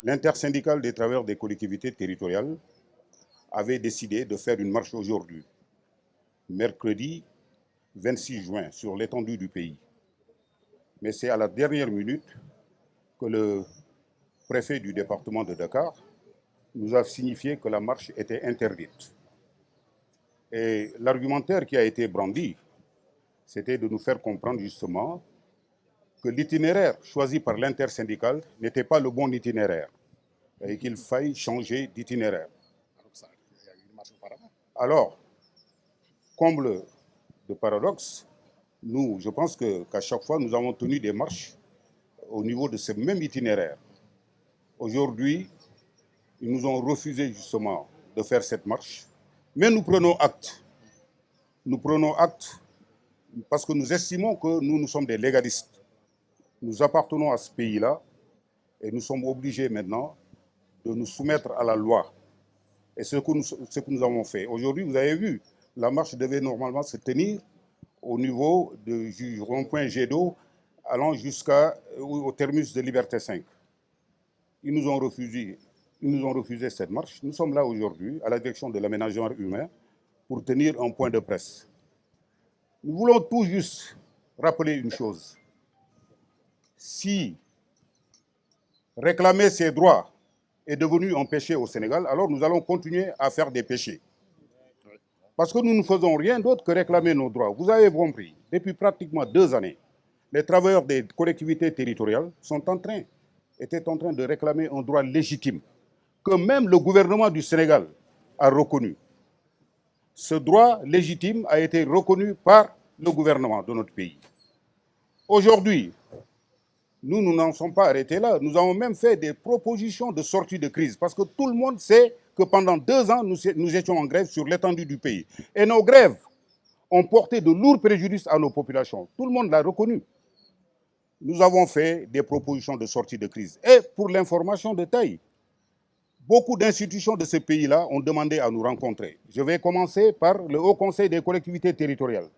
L'intersyndicale des travailleurs des collectivités territoriales avait décidé de faire une marche aujourd'hui, mercredi 26 juin, sur l'étendue du pays. Mais c'est à la dernière minute que le préfet du département de Dakar nous a signifié que la marche était interdite. Et l'argumentaire qui a été brandi, c'était de nous faire comprendre justement que l'itinéraire choisi par l'intersyndicale n'était pas le bon itinéraire et qu'il faille changer d'itinéraire. Alors, comble de paradoxe, nous, je pense qu'à chaque fois, nous avons tenu des marches au niveau de ce même itinéraire. Aujourd'hui, ils nous ont refusé justement de faire cette marche, mais nous prenons acte. Nous prenons acte parce que nous estimons que nous sommes des légalistes. Nous appartenons à ce pays-là et nous sommes obligés maintenant de nous soumettre à la loi. Et ce que nous avons fait. Aujourd'hui, vous avez vu, la marche devait normalement se tenir au niveau du rond-point Jet d'eau allant jusqu'au terminus de Liberté 5. Ils nous ont refusé cette marche. Nous sommes là aujourd'hui à la direction de l'aménagement humain pour tenir un point de presse. Nous voulons tout juste rappeler une chose. Si réclamer ses droits est devenu un péché au Sénégal, alors nous allons continuer à faire des péchés. Parce que nous ne faisons rien d'autre que réclamer nos droits. Vous avez compris, depuis pratiquement 2 années, les travailleurs des collectivités territoriales étaient en train de réclamer un droit légitime, que même le gouvernement du Sénégal a reconnu. Ce droit légitime a été reconnu par le gouvernement de notre pays. Aujourd'hui, nous n'en sommes pas arrêtés là. Nous avons même fait des propositions de sortie de crise parce que tout le monde sait que pendant 2 ans, nous étions en grève sur l'étendue du pays. Et nos grèves ont porté de lourds préjudices à nos populations. Tout le monde l'a reconnu. Nous avons fait des propositions de sortie de crise. Et pour l'information de taille, beaucoup d'institutions de ce pays-là ont demandé à nous rencontrer. Je vais commencer par le Haut Conseil des collectivités territoriales,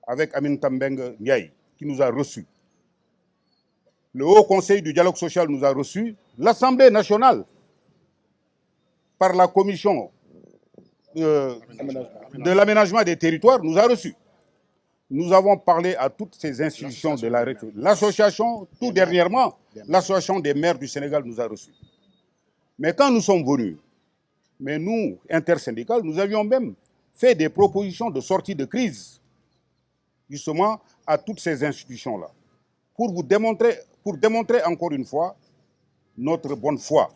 avec Aminata Mbengue Ndiaye, qui nous a reçus. Le Haut Conseil du dialogue social nous a reçus. L'Assemblée nationale, par la commission de l'aménagement des territoires, nous a reçus. Nous avons parlé à toutes ces institutions de la République. L'association, tout dernièrement, l'association des maires du Sénégal nous a reçus. Mais quand nous sommes venus, mais nous, intersyndicales, nous avions même fait des propositions de sortie de crise, justement, à toutes ces institutions-là, pour démontrer encore une fois notre bonne foi.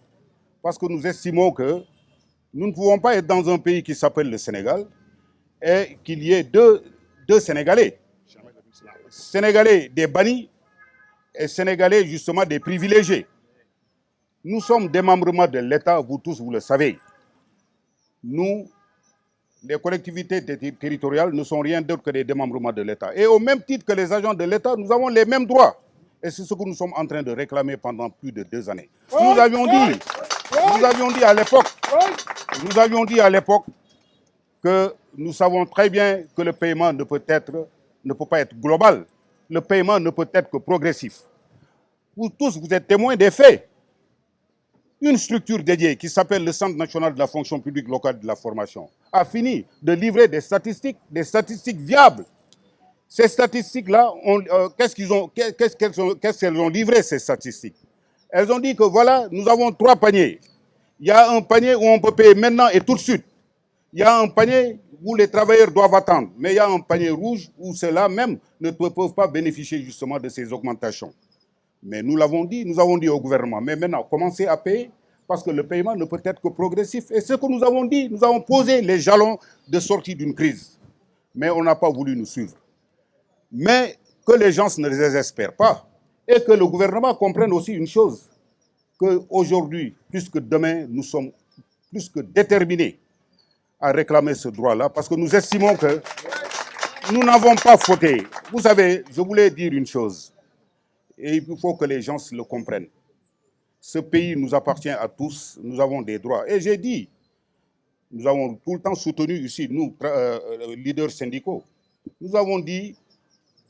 Parce que nous estimons que nous ne pouvons pas être dans un pays qui s'appelle le Sénégal et qu'il y ait deux Sénégalais. Sénégalais des bannis et Sénégalais justement des privilégiés. Nous sommes des démembrements de l'État, vous tous, vous le savez. Nous, les collectivités territoriales ne sont rien d'autre que des démembrements de l'État. Et au même titre que les agents de l'État, nous avons les mêmes droits. Et c'est ce que nous sommes en train de réclamer pendant plus de 2 années. Nous avions dit à l'époque que nous savons très bien que le paiement ne peut pas être global. Le paiement ne peut être que progressif. Vous tous, vous êtes témoins des faits. Une structure dédiée qui s'appelle le Centre national de la fonction publique locale de la formation a fini de livrer des statistiques viables. Ces statistiques-là, qu'est-ce qu'elles ont livré, ces statistiques? Elles ont dit que voilà, nous avons 3 paniers. Il y a un panier où on peut payer maintenant et tout de suite. Il y a un panier où les travailleurs doivent attendre. Mais il y a un panier rouge où ceux-là même ne peuvent pas bénéficier justement de ces augmentations. Mais nous l'avons dit, nous avons dit au gouvernement, mais maintenant, commencez à payer Parce que le paiement ne peut être que progressif. Et ce que nous avons dit, nous avons posé les jalons de sortie d'une crise. Mais on n'a pas voulu nous suivre. Mais que les gens ne désespèrent pas et que le gouvernement comprenne aussi une chose, qu'aujourd'hui, plus que demain, nous sommes plus que déterminés à réclamer ce droit-là parce que nous estimons que nous n'avons pas fauté. Vous savez, je voulais dire une chose et il faut que les gens le comprennent. Ce pays nous appartient à tous, nous avons des droits. Et j'ai dit, nous avons tout le temps soutenu ici, nous, leaders syndicaux, nous avons dit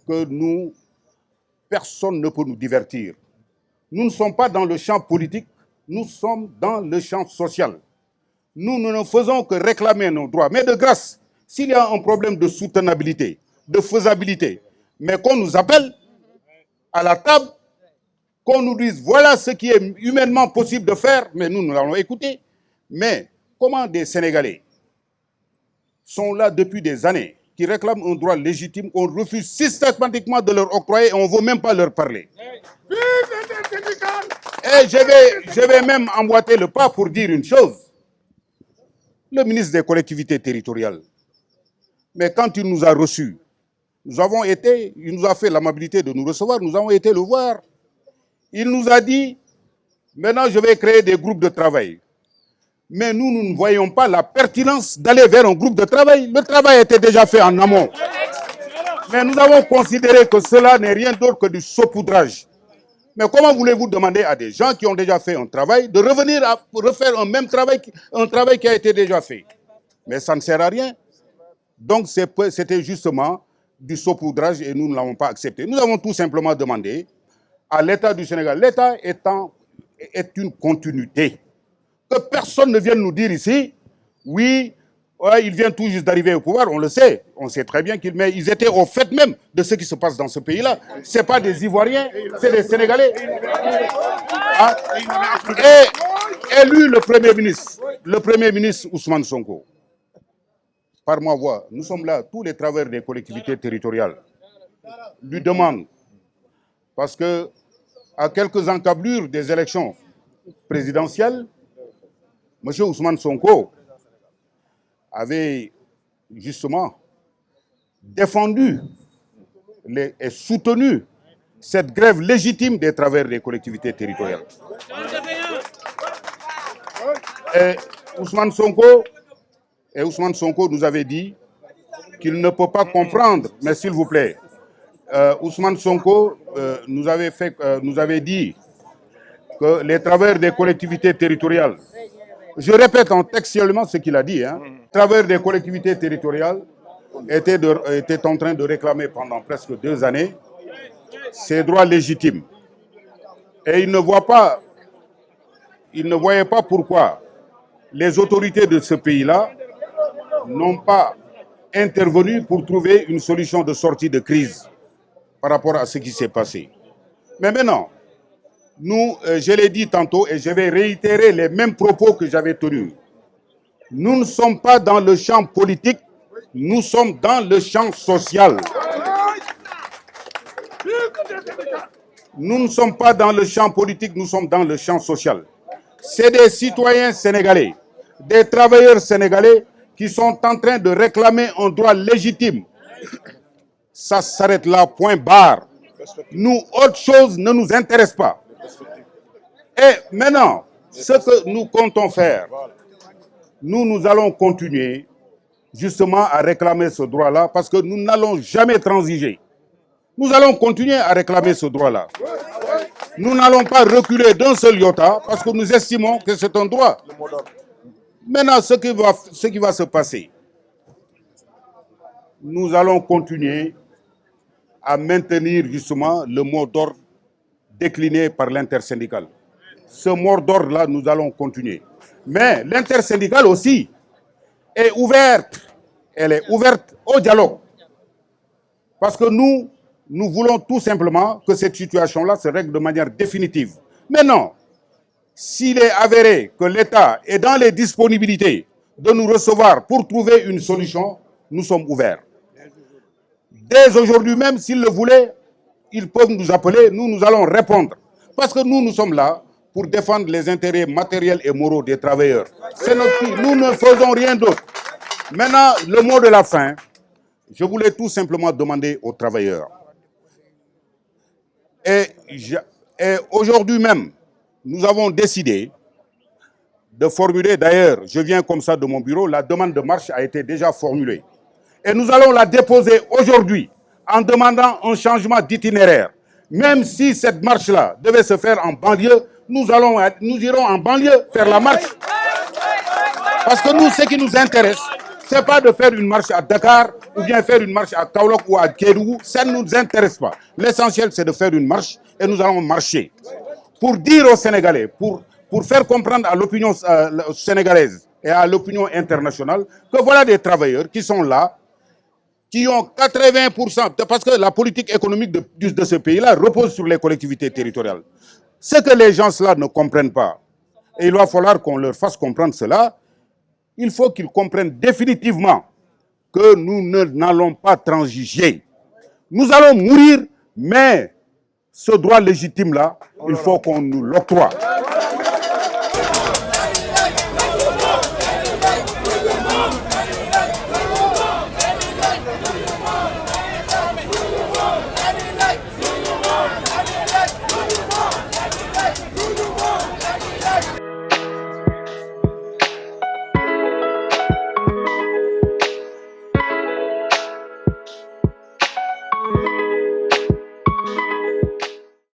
que nous, personne ne peut nous divertir. Nous ne sommes pas dans le champ politique, nous sommes dans le champ social. Nous ne faisons que réclamer nos droits. Mais de grâce, s'il y a un problème de soutenabilité, de faisabilité, mais qu'on nous appelle à la table, qu'on nous dise voilà ce qui est humainement possible de faire, mais nous allons écouter. Mais comment des Sénégalais sont là depuis des années, qui réclament un droit légitime, on refuse systématiquement de leur octroyer et on ne veut même pas leur parler. Et je vais même emboîter le pas pour dire une chose. Le ministre des collectivités territoriales, mais quand il nous a reçus, il nous a fait l'amabilité de nous recevoir, nous avons été le voir. Il nous a dit, maintenant je vais créer des groupes de travail. Mais nous ne voyons pas la pertinence d'aller vers un groupe de travail. Le travail était déjà fait en amont. Mais nous avons considéré que cela n'est rien d'autre que du saupoudrage. Mais comment voulez-vous demander à des gens qui ont déjà fait un travail de revenir à refaire un travail qui a été déjà fait? Mais ça ne sert à rien. Donc c'était justement du saupoudrage et nous ne l'avons pas accepté. Nous avons tout simplement demandé à l'État du Sénégal. L'État est une continuité. Que personne ne vienne nous dire ici, oui, ouais, il vient tout juste d'arriver au pouvoir, on le sait. On sait très bien qu'ils étaient au fait même de ce qui se passe dans ce pays-là. Ce n'est pas des Ivoiriens, c'est des Sénégalais. Hein? Et élu le Premier ministre Ousmane Sonko, par ma voix, nous sommes là, tous les travailleurs des collectivités territoriales lui demandent, parce que à quelques encablures des élections présidentielles, M. Ousmane Sonko avait justement défendu et soutenu cette grève légitime des travailleurs des collectivités territoriales. Et Ousmane Sonko nous avait dit qu'il ne peut pas comprendre, mais s'il vous plaît, Ousmane Sonko nous avait dit que les travailleurs des collectivités territoriales, je répète textuellement ce qu'il a dit, les travailleurs des collectivités territoriales étaient en train de réclamer pendant presque 2 années ces droits légitimes. Et il ne voyait pas pourquoi les autorités de ce pays-là n'ont pas intervenu pour trouver une solution de sortie de crise par rapport à ce qui s'est passé. Mais maintenant, nous, je l'ai dit tantôt et je vais réitérer les mêmes propos que j'avais tenus. Nous ne sommes pas dans le champ politique, nous sommes dans le champ social. Nous ne sommes pas dans le champ politique, nous sommes dans le champ social. C'est des citoyens sénégalais, des travailleurs sénégalais qui sont en train de réclamer un droit légitime. Ça s'arrête là, point barre. Nous, autre chose ne nous intéresse pas. Et maintenant, ce que nous comptons faire, nous allons continuer justement à réclamer ce droit-là parce que nous n'allons jamais transiger. Nous allons continuer à réclamer ce droit-là. Nous n'allons pas reculer d'un seul iota parce que nous estimons que c'est un droit. Maintenant, ce qui va se passer, nous allons continuer à maintenir justement le mot d'ordre décliné par l'intersyndicale. Ce mot d'ordre-là, nous allons continuer. Mais l'intersyndicale aussi est ouverte. Elle est ouverte au dialogue. Parce que nous voulons tout simplement que cette situation-là se règle de manière définitive. Mais non, s'il est avéré que l'État est dans les disponibilités de nous recevoir pour trouver une solution, nous sommes ouverts. Dès aujourd'hui même, s'ils le voulaient, ils peuvent nous appeler, nous allons répondre. Parce que nous sommes là pour défendre les intérêts matériels et moraux des travailleurs. C'est notre... Nous ne faisons rien d'autre. Maintenant, le mot de la fin, je voulais tout simplement demander aux travailleurs. Et aujourd'hui même, nous avons décidé de formuler, d'ailleurs, je viens comme ça de mon bureau, la demande de marche a été déjà formulée. Et nous allons la déposer aujourd'hui en demandant un changement d'itinéraire. Même si cette marche-là devait se faire en banlieue, nous irons en banlieue faire la marche. Parce que nous, ce qui nous intéresse, ce n'est pas de faire une marche à Dakar ou bien faire une marche à Kaolack ou à Kédougou. Ça ne nous intéresse pas. L'essentiel, c'est de faire une marche et nous allons marcher. Pour dire aux Sénégalais, pour faire comprendre à l'opinion sénégalaise et à l'opinion internationale que voilà des travailleurs qui sont là, qui ont 80%, parce que la politique économique de ce pays-là repose sur les collectivités territoriales. Ce que les gens-là ne comprennent pas, et il va falloir qu'on leur fasse comprendre cela, il faut qu'ils comprennent définitivement que nous n'allons pas transiger. Nous allons mourir, mais ce droit légitime-là, il faut qu'on nous l'octroie.